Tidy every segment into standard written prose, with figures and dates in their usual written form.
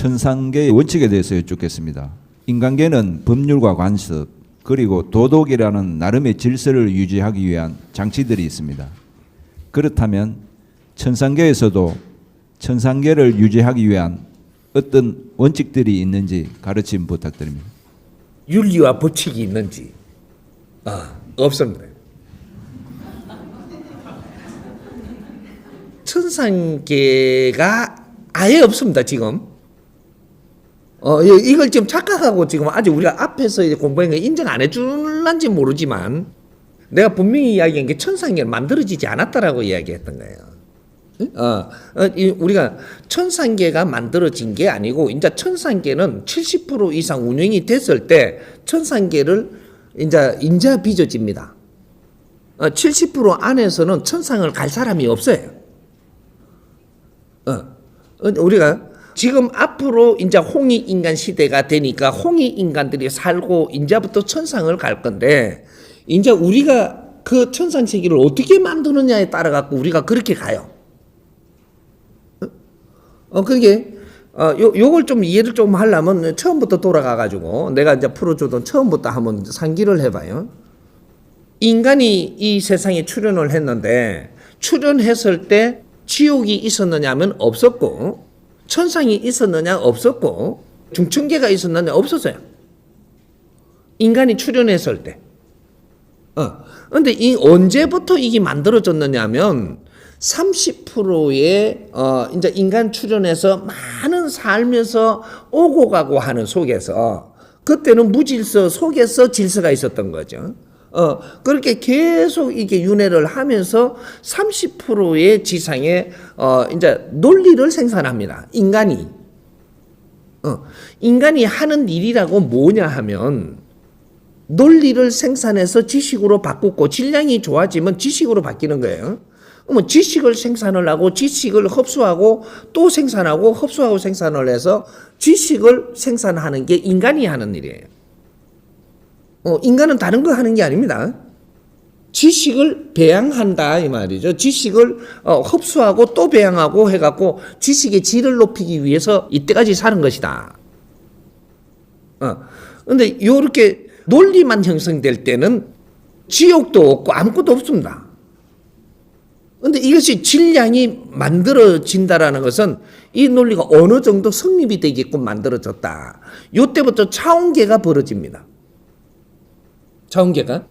천상계의 원칙에 대해서 여쭙겠습니다. 인간계는 법률과 관습 그리고 도덕이라는 나름의 질서를 유지하기 위한 장치들이 있습니다. 그렇다면 천상계에서도 천상계를 유지하기 위한 어떤 원칙들이 있는지 가르침 부탁드립니다. 윤리와 법칙이 있는지 없습니다. 천상계가 아예 없습니다. 지금 이걸 지금 착각하고 지금 아직 우리가 앞에서 이제 공부한 거 인정 안 해줄란지 모르지만 내가 분명히 이야기한 게 천상계는 만들어지지 않았다라고 이야기했던 거예요. 우리가 천상계가 만들어진 게 아니고 이제 천상계는 70% 이상 운영이 됐을 때 천상계를 이제 빚어집니다. 70% 안에서는 천상을 갈 사람이 없어요. 우리가 지금 앞으로 이제 홍익인간 시대가 되니까 홍익인간들이 살고 이제부터 천상을 갈 건데 이제 우리가 그 천상 세계를 어떻게 만드느냐에 따라 갖고 우리가 그렇게 가요. 그게 요걸 좀 이해를 좀 하려면 처음부터 돌아가 가지고 내가 이제 풀어주던 처음부터 한번 상기를 해봐요. 인간이 이 세상에 출현을 했는데 출현했을 때 지옥이 있었느냐 하면 없었고 천상이 있었느냐 없었고 중천계가 있었느냐 없었어요. 인간이 출현했을 때. 근데 언제부터 이게 만들어졌느냐 하면 30%의 이제 인간 출현해서 많은 살면서 오고 가고 하는 속에서 그때는 무질서 속에서 질서가 있었던 거죠. 그렇게 계속 이게 윤회를 하면서 30%의 지상에 이제 논리를 생산합니다. 인간이 하는 일이라고 뭐냐 하면 논리를 생산해서 지식으로 바꾸고 질량이 좋아지면 지식으로 바뀌는 거예요. 그러면 지식을 생산을 하고 지식을 흡수하고 또 생산하고 흡수하고 생산을 해서 지식을 생산하는 게 인간이 하는 일이에요. 인간은 다른 거 하는 게 아닙니다. 지식을 배양한다 이 말이죠. 지식을 흡수하고 또 배양하고 해갖고 지식의 질을 높이기 위해서 이때까지 사는 것이다. 근데 요렇게 논리만 형성될 때는 지옥도 없고 아무것도 없습니다. 근데 이것이 질량이 만들어진다라는 것은 이 논리가 어느 정도 성립이 되게끔 만들어졌다. 요때부터 차원계가 벌어집니다. 차원계가.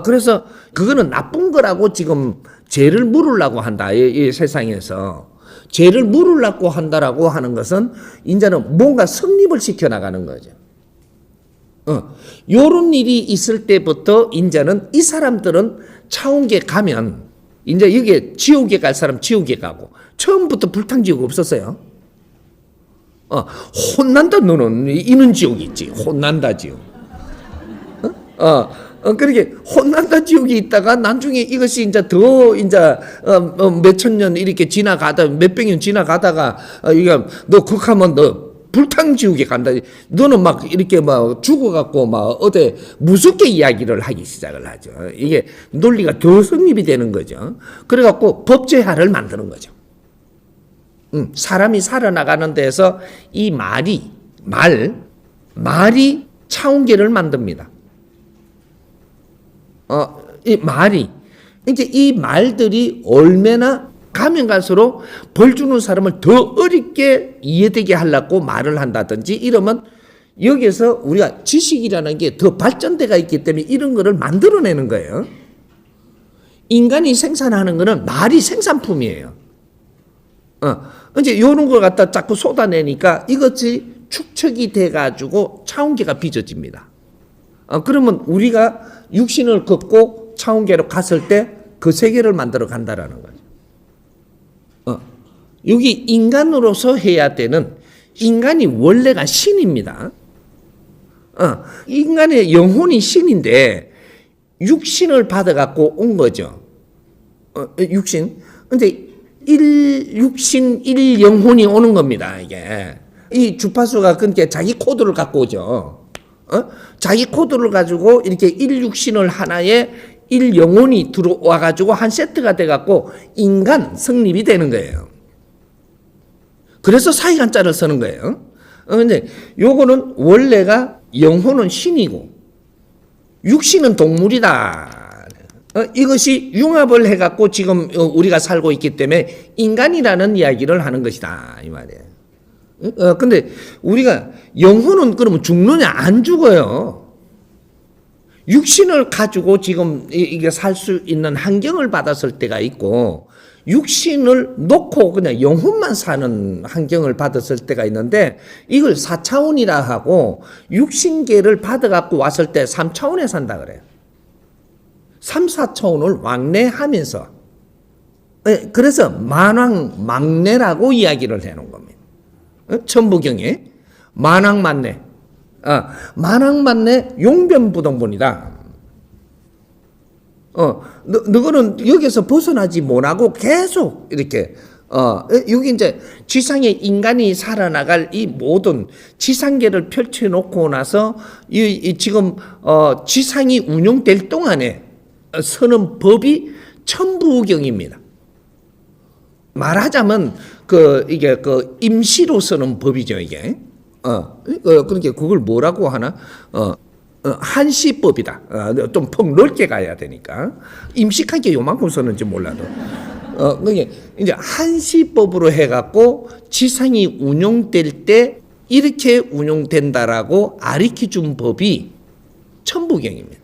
그래서 그거는 나쁜 거라고 지금 죄를 물으려고 한다. 이 세상에서. 죄를 물으려고 한다라고 하는 것은 이제는 뭔가 성립을 시켜나가는 거죠. 요런 일이 있을 때부터 이제는 이 사람들은 차원계 가면 이제 여기에 지옥에 갈 사람 지옥에 가고 처음부터 불탕지옥 없었어요. 혼난다 너는 이는 지옥이 있지. 혼난다 지옥. 그렇게 혼난다 지옥이 있다가 나중에 이것이 이제 더 이제 몇천 년 이렇게 지나가다 몇백 년 지나가다가 이거 너 극하면 너 불탕지옥에 간다. 너는 막 이렇게 막 죽어갖고 막 어디 무섭게 이야기를 하기 시작을 하죠. 이게 논리가 더 성립이 되는 거죠. 그래갖고 법제화를 만드는 거죠. 사람이 살아나가는 데서 이 말이 차원계를 만듭니다. 이 말이 이제 이 말들이 얼마나 가면 갈수록 벌 주는 사람을 더 어렵게 이해되게 하려고 말을 한다든지 이러면 여기에서 우리가 지식이라는 게 더 발전대가 있기 때문에 이런 거를 만들어내는 거예요. 인간이 생산하는 거는 말이 생산품이에요. 이제 이런 걸 갖다 자꾸 쏟아내니까 이것이 축적이 돼가지고 차원계가 빚어집니다. 그러면 우리가 육신을 걷고 차원계로 갔을 때 그 세계를 만들어 간다라는 거죠. 여기 인간으로서 해야 되는 인간이 원래가 신입니다. 인간의 영혼이 신인데 육신을 받아갖고 온 거죠. 육신. 근데 육신 1영혼이 오는 겁니다. 이게 이 주파수가 그러니까 자기 코드를 갖고 오죠. 자기 코드를 가지고 이렇게 1육신을 하나에 1영혼이 들어와 가지고 한 세트가 돼 갖고 인간 성립이 되는 거예요. 그래서 사이간자를 쓰는 거예요. 근데 요거는 원래가 영혼은 신이고 육신은 동물이다. 이것이 융합을 해갖고 지금 우리가 살고 있기 때문에 인간이라는 이야기를 하는 것이다. 이 말이에요. 근데 우리가 영혼은 그러면 죽느냐? 안 죽어요. 육신을 가지고 지금 이게 살 수 있는 환경을 받았을 때가 있고 육신을 놓고 그냥 영혼만 사는 환경을 받았을 때가 있는데 이걸 4차원이라 하고 육신계를 받아갖고 왔을 때 3차원에 산다 그래요. 3, 4차원을 왕래하면서 그래서 만왕망래라고 이야기를 해놓은 겁니다. 천부경에 만왕만래 만왕만래 용변부동본이다. 너는 여기서 벗어나지 못하고 계속 이렇게 여기 이제 지상에 인간이 살아나갈 이 모든 지상계를 펼쳐놓고 나서 지금 지상이 운영될 동안에 서는 법이 천부경입니다. 말하자면 이게 임시로 쓰는 법이죠 이게. 그러니까 그걸 뭐라고 하나? 한시법이다. 좀 폭 넓게 가야 되니까 임식하게 요만큼 썼는지 몰라도 그게 이제 한시법으로 해갖고 지상이 운용될 때 이렇게 운용된다라고 가르쳐 준 법이 천부경입니다.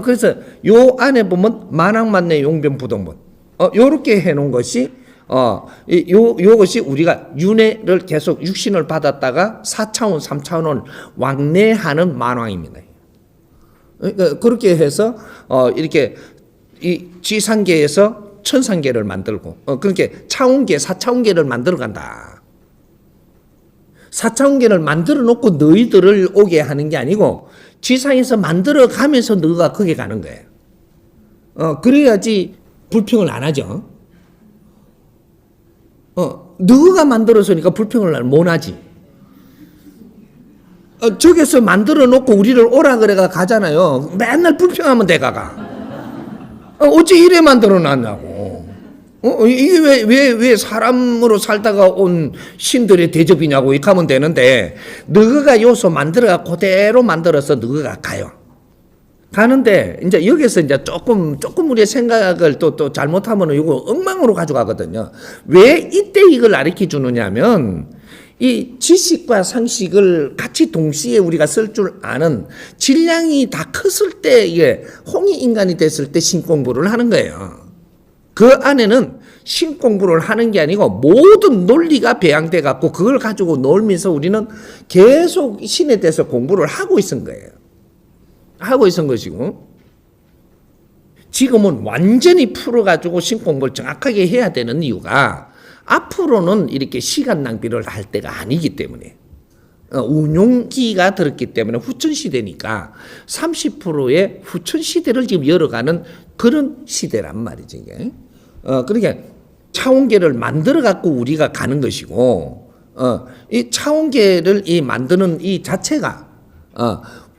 그래서 요 안에 보면 만왕만래 용변부동본 요렇게 해놓은 것이 요것이 우리가 윤회를 계속 육신을 받았다가 4차원, 3차원을 왕래하는 만왕입니다. 그렇게 해서 이렇게 이 지상계에서 천상계를 만들고 그렇게 차원계, 4차원계를 만들어 간다. 4차원계를 만들어 놓고 너희들을 오게 하는 게 아니고 지상에서 만들어 가면서 너가 거기 가는 거예요. 그래야지 불평을 안 하죠. 너가 만들어서니까 불평을 못 하지. 저기서 만들어 놓고 우리를 오라 그래가 가잖아요. 맨날 불평하면 돼가가. 어째 이래 만들어 놨냐고. 이게 왜 사람으로 살다가 온 신들의 대접이냐고 이렇게 하면 되는데 너가 요소 만들어가 그대로 만들어서 너가 가요. 가는데 이제 여기서 이제 조금 우리의 생각을 또 잘못하면 이거 엉망으로 가져가거든요. 왜 이때 이걸 가르쳐 주느냐면 이 지식과 상식을 같이 동시에 우리가 쓸 줄 아는 질량이 다 컸을 때 이게 홍익 인간이 됐을 때 신공부를 하는 거예요. 그 안에는 신공부를 하는 게 아니고 모든 논리가 배양돼 갖고 그걸 가지고 놀면서 우리는 계속 신에 대해서 공부를 하고 있은 거예요. 하고 있은 것이고 지금은 완전히 풀어가지고 신공부를 정확하게 해야 되는 이유가 앞으로는 이렇게 시간 낭비를 할 때가 아니기 때문에 운용기가 들었기 때문에 후천시대니까 30%의 후천시대를 지금 열어가는 그런 시대란 말이지 이게. 그러니까 차원계를 만들어 갖고 우리가 가는 것이고 이 차원계를 만드는 이 자체가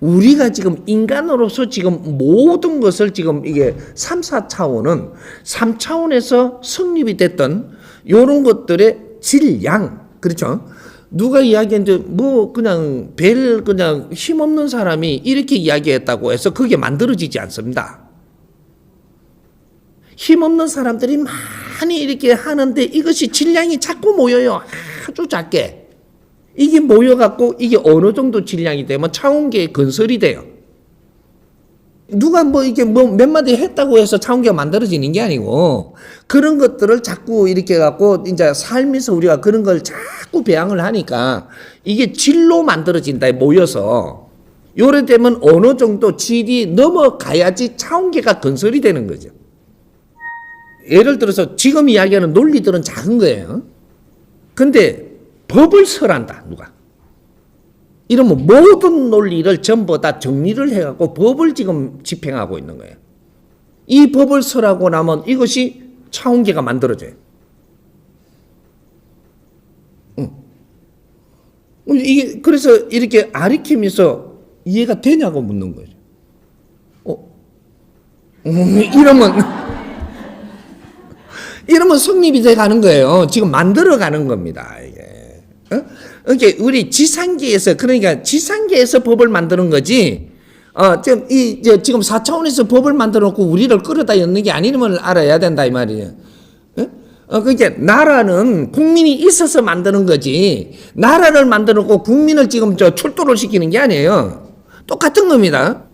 우리가 지금 인간으로서 지금 모든 것을 지금 이게 3, 4차원은 3차원에서 성립이 됐던 이런 것들의 질량, 그렇죠? 누가 이야기했는데 뭐 그냥 그냥 힘없는 사람이 이렇게 이야기했다고 해서 그게 만들어지지 않습니다. 힘없는 사람들이 많이 이렇게 하는데 이것이 질량이 자꾸 모여요. 아주 작게. 이게 모여갖고 이게 어느 정도 질량이 되면 차원계의 건설이 돼요. 누가 뭐 이게 뭐 몇 마디 했다고 해서 차원계가 만들어지는 게 아니고 그런 것들을 자꾸 이렇게 갖고 이제 살면서 우리가 그런 걸 자꾸 배양을 하니까 이게 질로 만들어진다 모여서 요래 되면 어느 정도 질이 넘어가야지 차원계가 건설이 되는 거죠. 예를 들어서 지금 이야기하는 논리들은 작은 거예요. 근데 법을 설한다 누가. 이러면 모든 논리를 전부 다 정리를 해갖고 법을 지금 집행하고 있는 거예요. 이 법을 설하고 나면 이것이 차원계가 만들어져요. 이게 그래서 이렇게 아리킴에서 이해가 되냐고 묻는 거죠. 이러면 성립이 돼 가는 거예요. 지금 만들어 가는 겁니다. 이게. 이게 우리 지상계에서, 그러니까 지상계에서 법을 만드는 거지. 지금 4차원에서 법을 만들어 놓고 우리를 끌어다 였는 게 아님을 알아야 된다 이 말이에요. 그러니까 나라는 국민이 있어서 만드는 거지. 나라를 만들어 놓고 국민을 지금 출두를 시키는 게 아니에요. 똑같은 겁니다.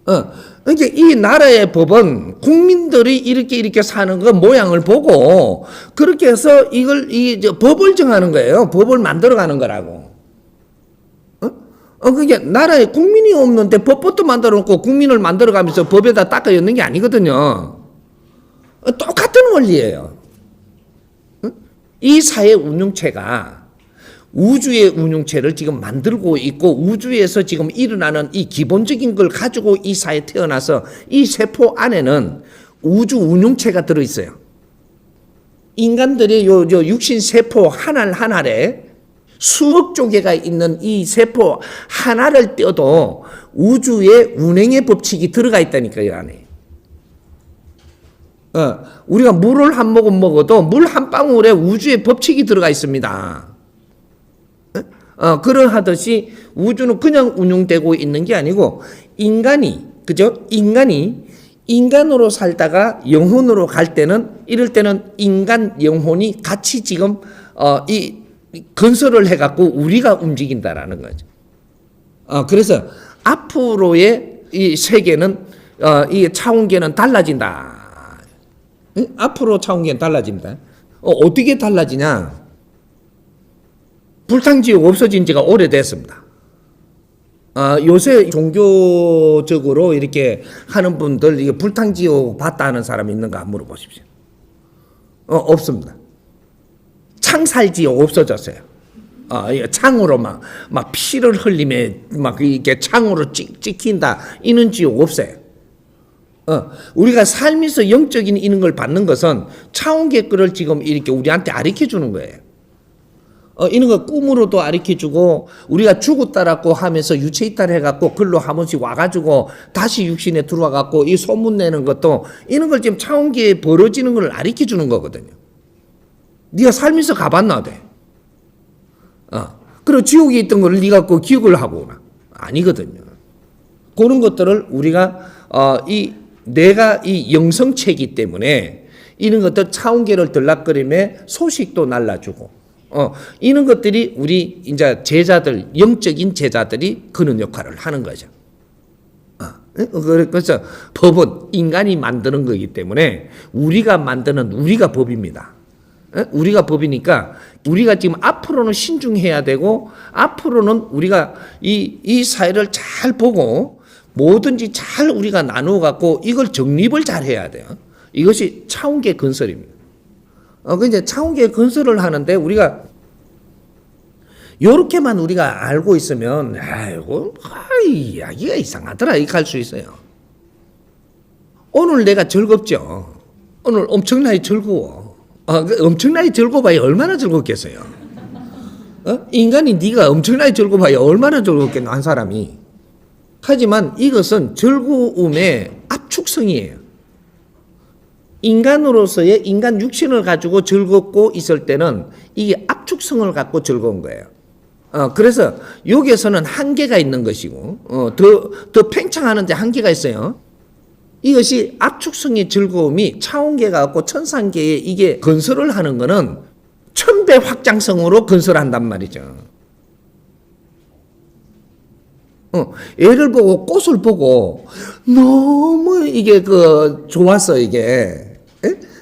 그러니까 이 나라의 법은 국민들이 이렇게 사는 거 모양을 보고 그렇게 해서 이걸 법을 정하는 거예요. 법을 만들어가는 거라고. 그게 나라에 국민이 없는데 법부터 만들어 놓고 국민을 만들어가면서 법에다 닦아 였는 게 아니거든요. 똑같은 원리예요. 이 사회 운영체가 우주의 운영체를 지금 만들고 있고 우주에서 지금 일어나는 이 기본적인 걸 가지고 이 사회에 태어나서 이 세포 안에는 우주 운영체가 들어있어요. 인간들의 요 육신 세포 하나에 수억 조개가 있는 이 세포 하나를 떼어도 우주의 운행의 법칙이 들어가 있다니까요, 안에. 우리가 물을 한 모금 먹어도 물 한 방울에 우주의 법칙이 들어가 있습니다. 그러하듯이 우주는 그냥 운용되고 있는 게 아니고 그죠? 인간으로 살다가 영혼으로 갈 때는 이럴 때는 인간 영혼이 같이 지금 이 건설을 해갖고 우리가 움직인다라는 거죠. 그래서 앞으로의 이 세계는 이 차원계는 달라진다. 앞으로 차원계는 달라집니다. 어떻게 달라지냐? 불탕지옥 없어진 지가 오래됐습니다. 요새 종교적으로 이렇게 하는 분들, 이게 불탕지옥 봤다 하는 사람이 있는가 물어보십시오. 없습니다. 창살지옥 없어졌어요. 창으로 막 피를 흘리며 막 이렇게 창으로 찍힌다. 이런 지옥 없어요. 우리가 삶에서 영적인 이런 걸 받는 것은 차원계 거를 지금 이렇게 우리한테 가르쳐 주는 거예요. 이런 거 꿈으로도 가르쳐주고 우리가 죽었다라고 하면서 유체 이탈해갖고 글로 한 번씩 와가지고 다시 육신에 들어와갖고 이 소문 내는 것도 이런 걸 지금 차원계에 벌어지는 걸 가르쳐주는 거거든요. 네가 살면서 가봤나 돼. 그리고 지옥에 있던 걸 네가 그 기억을 하고 오나? 아니거든요. 그런 것들을 우리가 내가 이 영성체이기 때문에 이런 것들 차원계를 들락거리며 소식도 날라주고 이런 것들이 우리 이제 제자들, 영적인 제자들이 그런 역할을 하는 거죠. 그래서 법은 인간이 만드는 거기 때문에 우리가 만드는 우리가 법입니다. 우리가 법이니까 우리가 지금 앞으로는 신중해야 되고 앞으로는 우리가 이 사회를 잘 보고 뭐든지 잘 우리가 나누어 갖고 이걸 정립을 잘 해야 돼요. 이것이 차원계 건설입니다. 이제 차원계 건설을 하는데 우리가 요렇게만 우리가 알고 있으면 이야기가 이상하더라 이렇게 할 수 있어요. 오늘 내가 즐겁죠. 오늘 엄청나게 즐거워. 엄청나게 즐거워봐야 얼마나 즐겁겠어요. 인간이 네가 엄청나게 즐거워봐야 얼마나 즐겁겠노 한 사람이. 하지만 이것은 즐거움의 압축성이에요. 인간으로서의 인간 육신을 가지고 즐겁고 있을 때는 이게 압축성을 갖고 즐거운 거예요. 그래서 여기에서는 한계가 있는 것이고 더 팽창하는 데 한계가 있어요. 이것이 압축성의 즐거움이 차원계가 갖고 천상계에 이게 건설을 하는 거는 1000배 확장성으로 건설한단 말이죠. 애를 보고 꽃을 보고 너무 이게 좋았어 이게.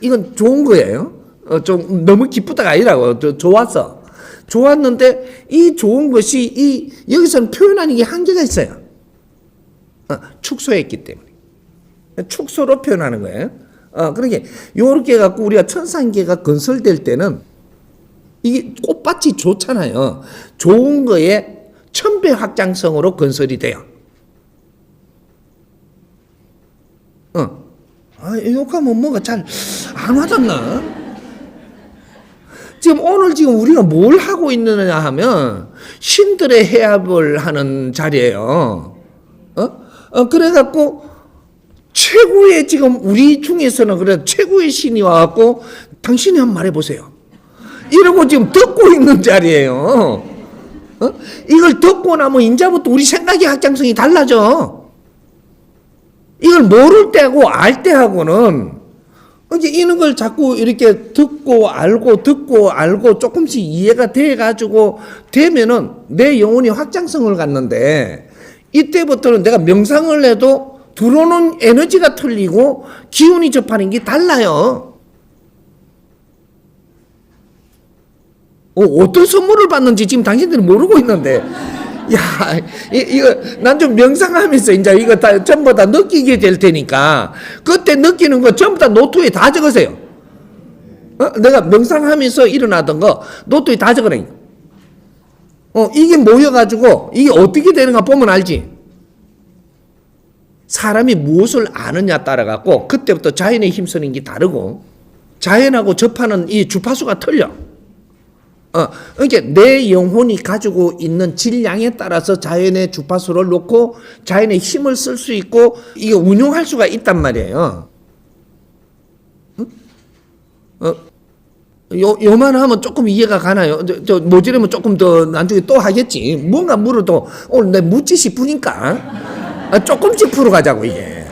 이건 좋은 거예요. 좀 너무 기쁘다가 아니라고 좋았어. 좋았는데 이 좋은 것이 여기서는 표현하는 게 한계가 있어요. 축소했기 때문에. 축소로 표현하는 거예요. 그러니까 요렇게 갖고 우리가 천상계가 건설될 때는 이게 꽃밭이 좋잖아요. 좋은 거에 1000배 확장성으로 건설이 돼요. 욕하면 뭐가 잘 안 와닿나? 지금 우리가 뭘 하고 있느냐 하면 신들의 해합을 하는 자리예요. 그래갖고 최고의 지금 우리 중에서는 그래 최고의 신이 와갖고 당신이 한번 말해보세요. 이러고 지금 듣고 있는 자리예요. 이걸 듣고 나면 이제부터 우리 생각의 확장성이 달라져. 이걸 모를 때하고 알 때하고는 이제 이런 걸 자꾸 이렇게 듣고 알고 조금씩 이해가 돼 가지고 되면은 내 영혼이 확장성을 갖는데, 이때부터는 내가 명상을 해도 들어오는 에너지가 틀리고 기운이 접하는 게 달라요. 어떤 선물을 받는지 지금 당신들이 모르고 있는데, 야, 이거 난 좀 명상하면서 이제 이거 다 전부 다 느끼게 될 테니까 그때 느끼는 거 전부 다 노트에 다 적으세요. 내가 명상하면서 일어나던 거 노트에 다 적으라니까. 이게 모여가지고 이게 어떻게 되는가 보면 알지. 사람이 무엇을 아느냐 따라 갖고 그때부터 자연에 힘쓰는 게 다르고, 자연하고 접하는 이 주파수가 틀려. 그러니까 내 영혼이 가지고 있는 질량에 따라서 자연의 주파수를 놓고 자연의 힘을 쓸 수 있고 이게 운용할 수가 있단 말이에요. 요만 하면 조금 이해가 가나요? 저 모자라면 조금 더 나중에 또 하겠지. 뭔가 물어도 오늘 내 묻지 싶으니까 조금씩 풀어가자고 이게.